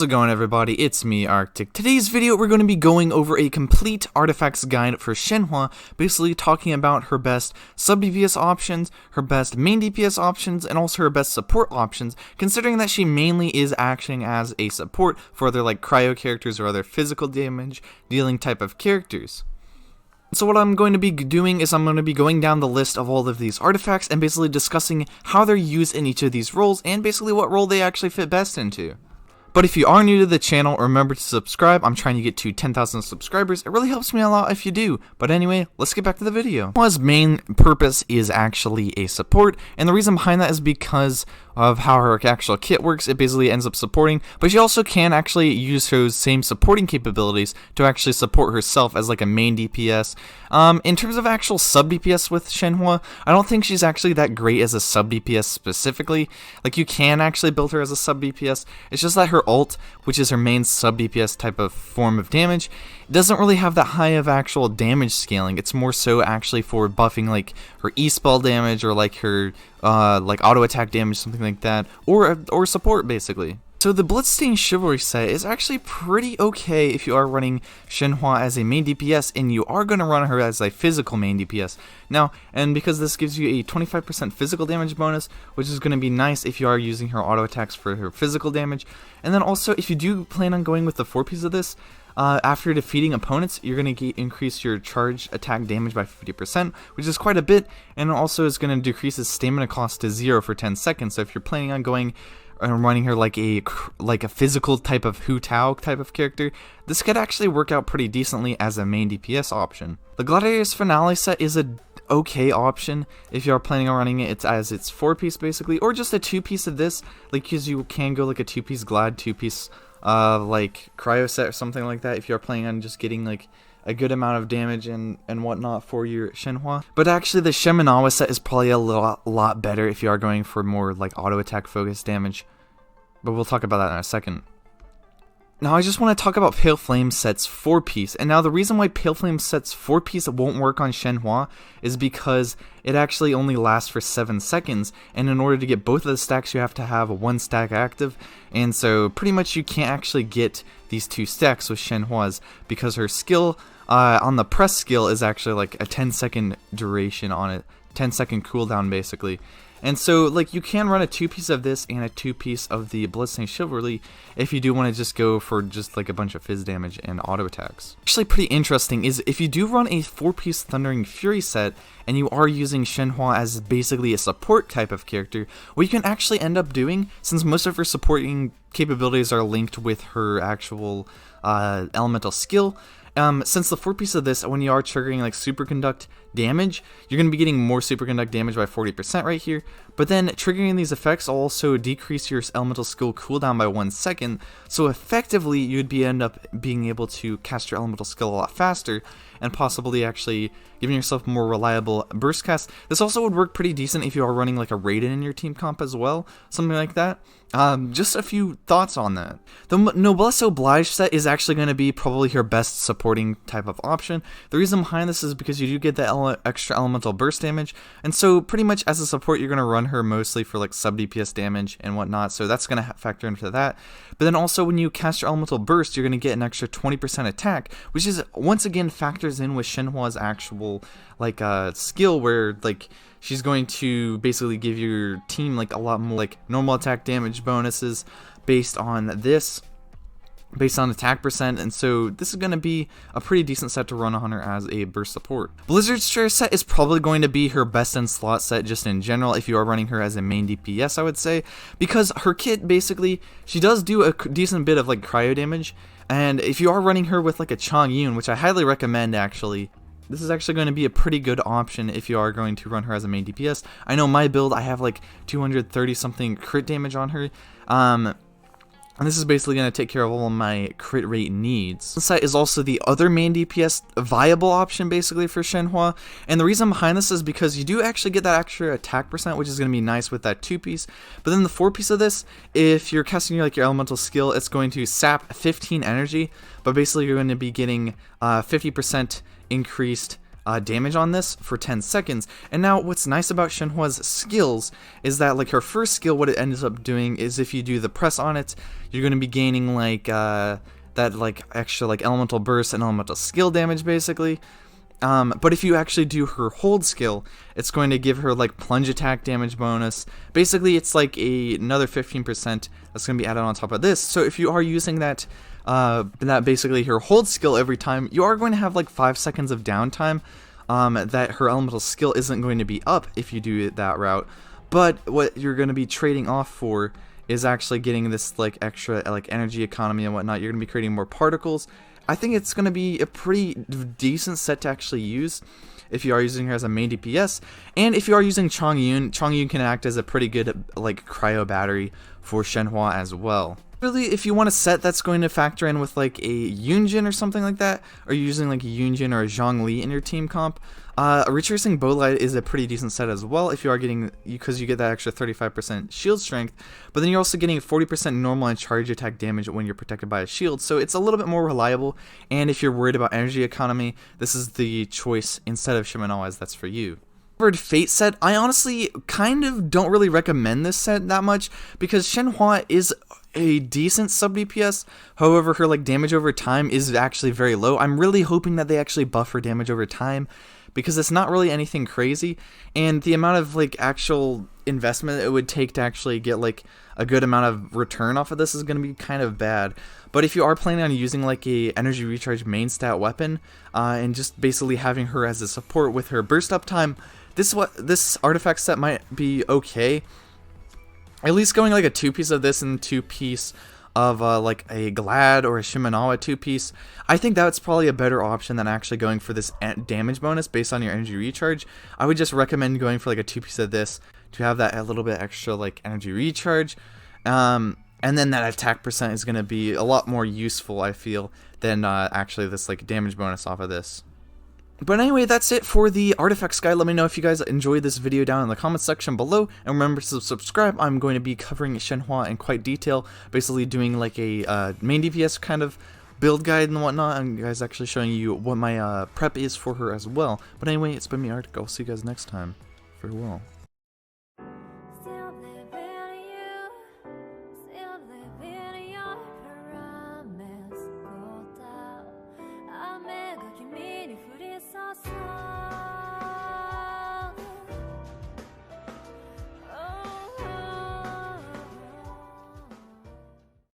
How's it going, everybody? It's me, Arctic. Today's video, we're going to be going over a complete artifacts guide for Shenhe, basically talking about her best sub-DPS options, her best main DPS options, and also her best support options, considering that she mainly is acting as a support for other like Cryo characters or other physical damage dealing type of characters. So what I'm going to be doing is I'm going to be going down the list of all of these artifacts and basically discussing how they're used in each of these roles and basically what role they actually fit best into. But if you are new to the channel, remember to subscribe. I'm trying to get to 10,000 subscribers. It really helps me a lot if you do. But anyway, let's get back to the video. Shenhe's main purpose is actually a support, and the reason behind that is because of how her actual kit works. It basically ends up supporting, but she also can actually use those same supporting capabilities to actually support herself as like a main DPS. In terms of actual sub DPS with Shenhe, I don't think she's actually that great as a sub DPS specifically. Like, you can actually build her as a sub DPS. It's just that her ult, which is her main sub DPS type of form of damage, doesn't really have that high of actual damage scaling. It's more so actually for buffing like her E-spell damage or like her like auto attack damage, something like that, or support basically. So the Bloodstained Chivalry set is actually pretty okay if you are running Shenhe as a main DPS and you are going to run her as a physical main DPS. Now, and because this gives you a 25% physical damage bonus, which is going to be nice if you are using her auto attacks for her physical damage. And then also, if you do plan on going with the 4-piece of this, after defeating opponents, you're going to increase your charge attack damage by 50%, which is quite a bit, and also is going to decrease its stamina cost to 0 for 10 seconds. So if you're planning on going and running her like a physical type of Hu Tao type of character, this could actually work out pretty decently as a main DPS option. The Gladiator's Finale set is a okay option if you are planning on running it as its 4-piece basically, or just a 2-piece of this, like, because you can go like a 2-piece Glad, 2-piece like Cryo set or something like that if you're planning on just getting like a good amount of damage and whatnot for your Shenhe. But actually the Sheminawa set is probably a lot better if you are going for more like auto attack focused damage, but we'll talk about that in a second. Now I just want to talk about Pale Flame set's 4-piece, and now the reason why Pale Flame set's 4-piece won't work on Shenhe is because it actually only lasts for 7 seconds, and in order to get both of the stacks you have to have 1 stack active, and so pretty much you can't actually get these 2 stacks with Shenhe's because her skill on the press skill is actually like a 10-second duration on it, 10-second cooldown basically. And so, like, you can run a 2-piece of this and a 2-piece of the Bloodstained Chivalry if you do want to just go for just like a bunch of fizz damage and auto attacks. Actually, pretty interesting is if you do run a 4-piece Thundering Fury set and you are using Shenhe as basically a support type of character, what you can actually end up doing, since most of her supporting capabilities are linked with her actual elemental skill, since the 4-piece of this, when you are triggering like superconduct damage, you're going to be getting more superconduct damage by 40% right here, but then triggering these effects also decrease your elemental skill cooldown by 1 second, so effectively you'd end up being able to cast your elemental skill a lot faster and possibly actually giving yourself more reliable burst cast. This also would work pretty decent if you are running like a Raiden in your team comp as well, something like that. Just a few thoughts on that. The Noblesse Oblige set is actually going to be probably her best supporting type of option. The reason behind this is because you do get the extra elemental burst damage, and so pretty much as a support you're going to run her mostly for like sub DPS damage and whatnot, so that's going to factor into that. But then also when you cast your elemental burst, you're going to get an extra 20% attack, which is once again factors in with Shenhe's actual like skill, where like she's going to basically give your team like a lot more like normal attack damage bonuses based on this, based on attack percent, and so this is going to be a pretty decent set to run on her as a burst support. Blizzard Strayer set is probably going to be her best in slot set just in general if you are running her as a main DPS, I would say, because her kit basically, she does do a decent bit of like cryo damage, and if you are running her with like a Chongyun, which I highly recommend actually, this is actually going to be a pretty good option if you are going to run her as a main DPS. I know my build, I have like 230 something crit damage on her, and this is basically going to take care of all of my crit rate needs. This set is also the other main DPS viable option basically for Shenhe, and the reason behind this is because you do actually get that extra attack percent, which is going to be nice with that 2-piece, but then the 4-piece of this, if you're casting your elemental skill, it's going to sap 15 energy, but basically you're going to be getting 50% increased damage on this for 10 seconds. And now what's nice about Shenhe's skills is that like her first skill, what it ends up doing is if you do the press on it, you're going to be gaining like that like extra like elemental burst and elemental skill damage basically. But if you actually do her hold skill, it's going to give her like plunge attack damage bonus. Basically, it's like another 15% that's going to be added on top of this. So if you are using that basically her hold skill every time, you are going to have like 5 seconds of downtime. That her elemental skill isn't going to be up if you do it that route. But what you're going to be trading off for is actually getting this like extra like energy economy and whatnot. You're going to be creating more particles. I think it's going to be a pretty decent set to actually use if you are using her as a main DPS, and if you are using Chongyun can act as a pretty good like cryo battery for Shenhe as well. Really, if you want a set that's going to factor in with like a Yunjin or something like that, or you're using like a Yunjin or a Zhongli in your team comp, a retracing bowlight is a pretty decent set as well if you are getting, because you get that extra 35% shield strength, but then you're also getting 40% normal and charge attack damage when you're protected by a shield, so it's a little bit more reliable, and if you're worried about energy economy, this is the choice instead of Shimanowa's that's for you. Fate set, I honestly kind of don't really recommend this set that much because Shenhe is a decent sub DPS. However, her like damage over time is actually very low. I'm really hoping that they actually buff her damage over time because it's not really anything crazy, and the amount of like actual investment it would take to actually get like a good amount of return off of this is going to be kind of bad. But if you are planning on using like a energy recharge main stat weapon and just basically having her as a support with her burst up time, this artifact set might be okay. At least going like a 2-piece of this and 2-piece of like a Glad or a Shimanowa 2-piece, I think that's probably a better option than actually going for this damage bonus based on your energy recharge. I would just recommend going for like a 2-piece of this to have that a little bit extra like energy recharge. And then that attack percent is going to be a lot more useful, I feel, than actually this like damage bonus off of this. But anyway, that's it for the artifacts guide. Let me know if you guys enjoyed this video down in the comments section below, and remember to subscribe. I'm going to be covering Shenhe in quite detail, basically doing like a main DPS kind of build guide and whatnot, and guys actually showing you what my prep is for her as well. But anyway, it's been me, Arctic. I'll see you guys next time. Farewell.